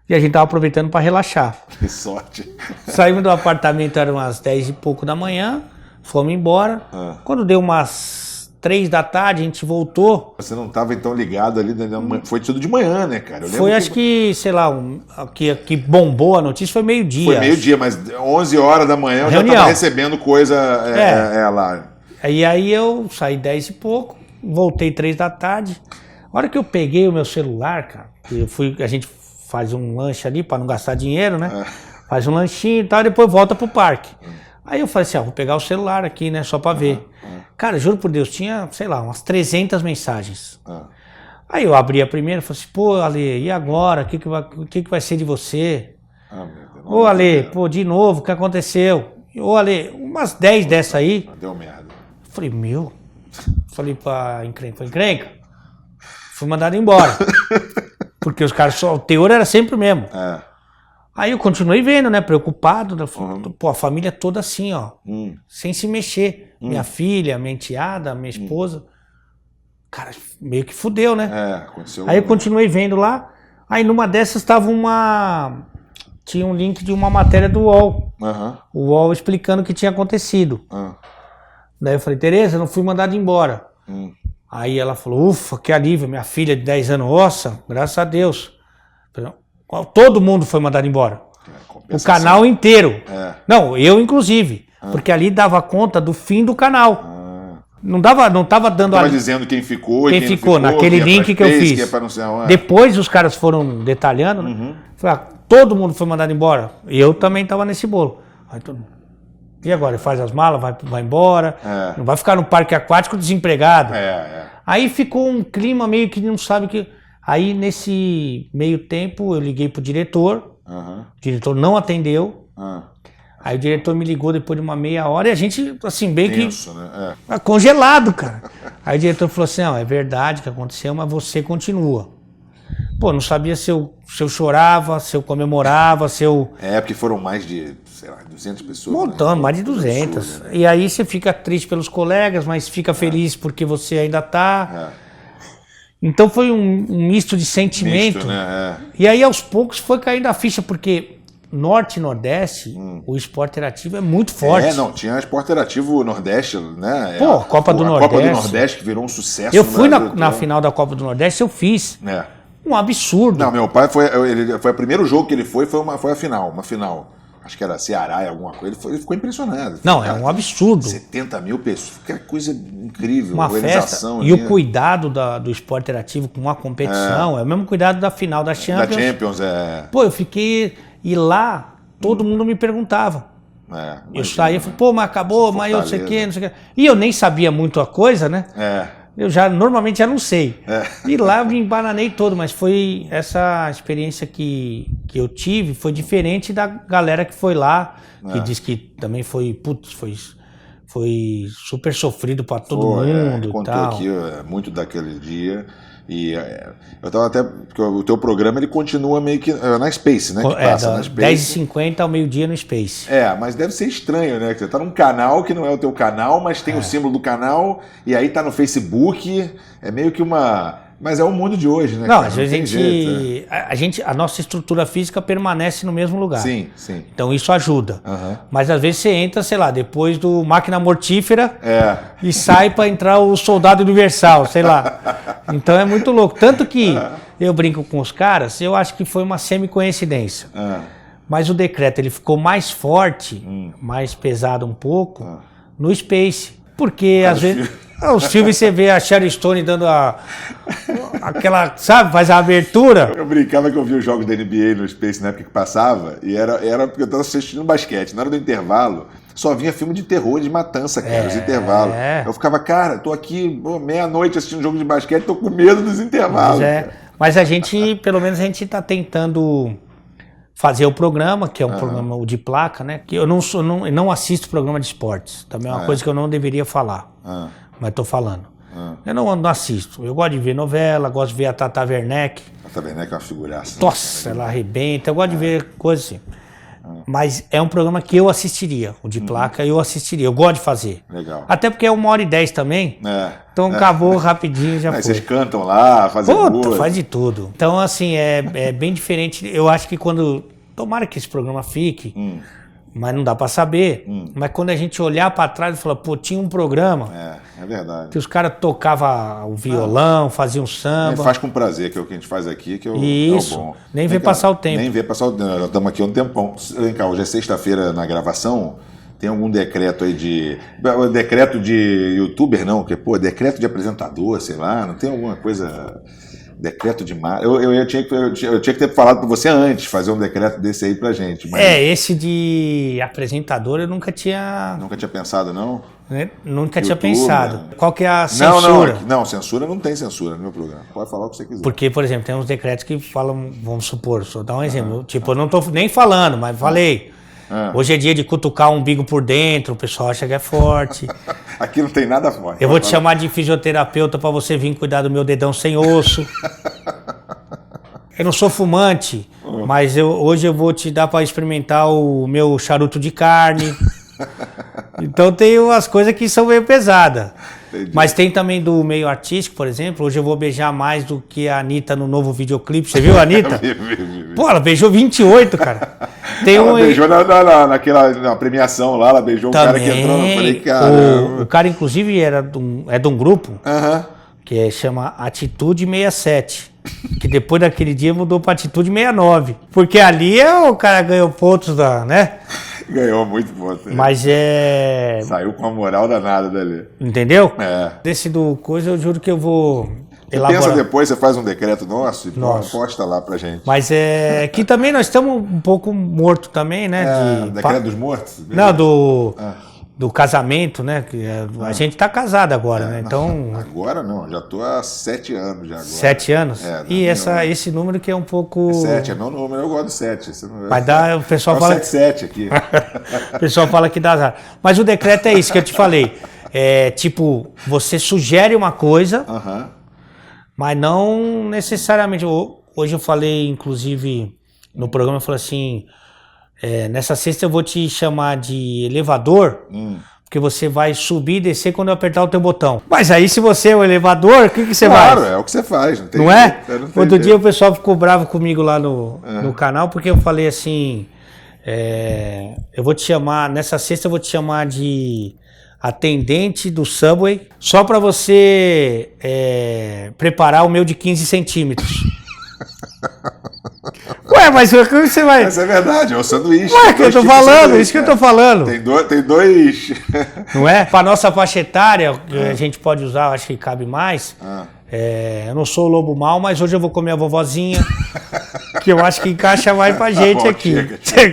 E a gente tava aproveitando pra relaxar. Que sorte. Saímos do apartamento, eram umas 10 e pouco da manhã, fomos embora. Quando deu umas 3 da tarde, a gente voltou. Você não estava então ligado ali, foi tudo de manhã, né, cara? Foi, acho que, sei lá, que bombou a notícia, foi meio-dia. Foi meio-dia, mas 11 horas da manhã eu já estava recebendo coisa lá. E aí eu saí 10 e pouco, voltei 3 da tarde. A hora que eu peguei o meu celular, cara, a gente faz um lanche ali para não gastar dinheiro, né? Faz um lanchinho e tal, e depois volta pro parque. Aí eu falei assim, vou pegar o celular aqui, né, só pra ver. Cara, juro por Deus, tinha, sei lá, umas 300 mensagens. Aí eu abri a primeira e falei assim, Ale, e agora? O que vai ser de você? Meu Deus. Ô, Ale, de novo, o que aconteceu? Ô, Ale, umas 10 dessa aí. Deu merda. Falei, falei pra encrenca. Fui mandado embora. Porque os caras, o teor era sempre o mesmo. Aí eu continuei vendo, né, preocupado, né? A família toda assim, sem se mexer. Minha filha, minha enteada, minha esposa. Cara, meio que fudeu, né? Aconteceu. Aí eu continuei vendo lá, aí numa dessas tava tinha um link de uma matéria do UOL. o UOL explicando o que tinha acontecido. Daí eu falei, Tereza, não fui mandado embora. Aí ela falou, ufa, que alívio, minha filha de 10 anos, nossa, graças a Deus. Todo mundo foi mandado embora. O canal inteiro. Não, eu inclusive. Porque ali dava conta do fim do canal. Não tava dando... Tava dizendo quem ficou quem ficou, naquele link que eu fiz. Depois os caras foram detalhando, né? Falei, todo mundo foi mandado embora. E eu também tava nesse bolo. Aí todo mundo... E agora? Faz as malas, vai embora. Não vai ficar no parque aquático desempregado. Aí ficou um clima meio que não sabe que... Aí nesse meio tempo eu liguei pro diretor. O diretor não atendeu. Aí o diretor me ligou depois de uma meia hora e a gente, assim, bem tenso, né? Congelado, cara. Aí o diretor falou assim, não, é verdade que aconteceu, mas você continua. Pô, não sabia se eu chorava, se eu comemorava, se eu... porque foram mais de, sei lá, 200 pessoas. Montando, né? Mais de 200. Absurdo, né? E aí você fica triste pelos colegas, mas fica feliz porque você ainda tá... Então foi um misto de sentimento. Misto, né? E aí aos poucos foi caindo a ficha, porque... Norte e Nordeste, o esporte interativo é muito forte. Não, tinha esporte interativo Nordeste, né? Pô, a Copa do Nordeste. Copa do Nordeste que virou um sucesso. Eu fui na final da Copa do Nordeste, eu fiz. Um absurdo. Não, meu pai foi o primeiro jogo que ele foi a final, uma final. Acho que era Ceará e alguma coisa. Ele ficou impressionado. Não, é um absurdo. 70 mil pessoas, que coisa incrível. Uma organização. Festa. E o cuidado do esporte interativo com a competição é o mesmo cuidado da final da Champions. Da Champions, Pô, eu fiquei... E lá, todo mundo me perguntava. Eu saía e falei, pô, mas acabou, mas eu não sei o quê, não sei o quê. E eu nem sabia muito a coisa, né? Eu normalmente já não sei. E lá eu me embananei todo, mas foi essa experiência que eu tive, foi diferente da galera que foi lá, que disse que também foi super sofrido para todo mundo. Contou aqui muito daquele dia. E eu tava até... Porque o teu programa, ele continua meio que na Space, né? Que passa na Space. 10h50 ao meio-dia no Space. Mas deve ser estranho, né? Que você tá num canal que não é o teu canal, mas tem o símbolo do canal, e aí tá no Facebook. É meio que uma... Mas é o mundo de hoje, né? Não, às vezes a nossa estrutura física permanece no mesmo lugar. Sim, sim. Então isso ajuda. Mas às vezes você entra, sei lá, depois do Máquina Mortífera e sai para entrar o Soldado Universal, sei lá. Então é muito louco. Tanto que eu brinco com os caras, eu acho que foi uma semi-coincidência. Mas o decreto ele ficou mais forte, mais pesado um pouco, no Space. Porque às vezes... Os filmes você vê a Sharon Stone dando aquela, sabe, faz a abertura. Eu brincava que eu via os jogos da NBA no Space na época que passava, e era porque eu estava assistindo basquete. Na hora do intervalo, só vinha filme de terror, de matança, cara, os intervalos. Eu ficava, cara, tô aqui meia-noite assistindo jogo de basquete, tô com medo dos intervalos. Mas a gente, pelo menos a gente tá tentando fazer o programa, que é um programa de placa, né? Que eu não assisto programa de esportes, também é uma coisa que eu não deveria falar. Mas tô falando. Eu não assisto. Eu gosto de ver novela, gosto de ver a Tata Werneck. A Tata Werneck é uma figuraça. Nossa, ela arrebenta. Eu gosto de ver coisas assim. Mas é um programa que eu assistiria. O de placa eu assistiria. Eu gosto de fazer. Legal. Até porque é 1h10 também. Então acabou rapidinho, já foi. Vocês cantam lá, fazem música. Faz de tudo. Então, assim, é bem diferente. Eu acho que quando... Tomara que esse programa fique... Mas não dá pra saber. Mas quando a gente olhar pra trás e falar, pô, tinha um programa. É verdade. Que os caras tocavam o violão, faziam samba. Faz com prazer, que é o que a gente faz aqui, que é o bom. Nem vê passar o tempo. Nem vê passar o tempo. Nós estamos aqui há um tempão. Vem cá, hoje é sexta-feira na gravação. Tem algum decreto aí de... Decreto de youtuber, não? Que, pô, decreto de apresentador, sei lá. Não tem alguma coisa... Decreto de mar... eu tinha que ter falado para você antes, fazer um decreto desse aí pra gente. Mas... esse de apresentador eu nunca tinha... Nunca tinha pensado, não? Nunca tinha pensado. Qual que é a censura? Não, censura não tem censura no meu programa. Pode falar o que você quiser. Porque, por exemplo, tem uns decretos que falam, vamos supor, só dar um exemplo. Tipo, eu não tô nem falando, mas falei. Hoje é dia de cutucar o umbigo por dentro, o pessoal acha que é forte. Aqui não tem nada forte. Eu vou te chamar de fisioterapeuta para você vir cuidar do meu dedão sem osso. Eu não sou fumante, mas hoje eu vou te dar para experimentar o meu charuto de carne. Então tem umas coisas que são meio pesadas. Entendi. Mas tem também do meio artístico, por exemplo. Hoje eu vou beijar mais do que a Anitta no novo videoclipe. Você viu a Anitta? Pô, ela beijou 28, cara. Ela beijou naquela premiação lá, ela beijou também, um cara que entrou, eu falei, cara... O cara, inclusive, é de um grupo que chama Atitude 67. Que depois daquele dia mudou pra Atitude 69. Porque ali o cara ganhou pontos né? Ganhou muito ponto. Mas saiu com a moral danada dali. Entendeu? Desse do coisa, eu juro que eu vou... Pensa depois, você faz um decreto nosso e posta lá pra gente. Mas que também nós estamos um pouco mortos também, né? Decreto dos mortos? Não, do casamento, né? A gente tá casado agora, né? Então... Agora não, já tô há 7 anos já agora. 7 anos? E esse número que é um pouco... 7, é meu número, eu gosto do 7. Mas o pessoal fala... 7 aqui. O pessoal fala que dá azar. Mas o decreto é isso que eu te falei. Tipo, você sugere uma coisa... Mas não necessariamente. Hoje eu falei, inclusive, no programa, eu falei assim, nessa sexta eu vou te chamar de elevador, porque você vai subir e descer quando eu apertar o teu botão. Mas aí, se você é o elevador, o que você faz? Claro, é o que você faz. Não, tem não é? Outro dia o pessoal ficou bravo comigo lá no canal, porque eu falei assim, eu vou te chamar, nessa sexta eu vou te chamar de... atendente do Subway, só para você preparar o meu de 15 centímetros. Ué, mas o que você vai... Mas é verdade, é o sanduíche. Ué, que eu tô falando, isso que eu tô falando. Tem dois... Não é? Pra nossa faixa etária, a gente pode usar, acho que cabe mais. Eu não sou o lobo mau, mas hoje eu vou comer a vovozinha, que eu acho que encaixa mais pra gente aqui.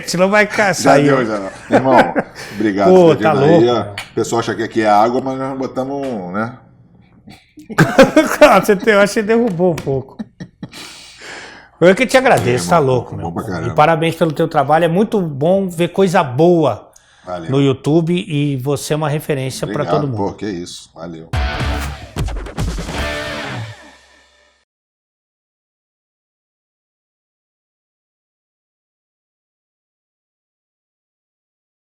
Senão vai sair. Já deu, já. Irmão, obrigado. Pô, tá louco. O pessoal acha que aqui é água, mas nós botamos, né? Eu acho que você derrubou um pouco. Eu que te agradeço, tá louco, meu. E parabéns pelo teu trabalho, é muito bom ver coisa boa no YouTube e você é uma referência para todo mundo. Pô, que isso, valeu.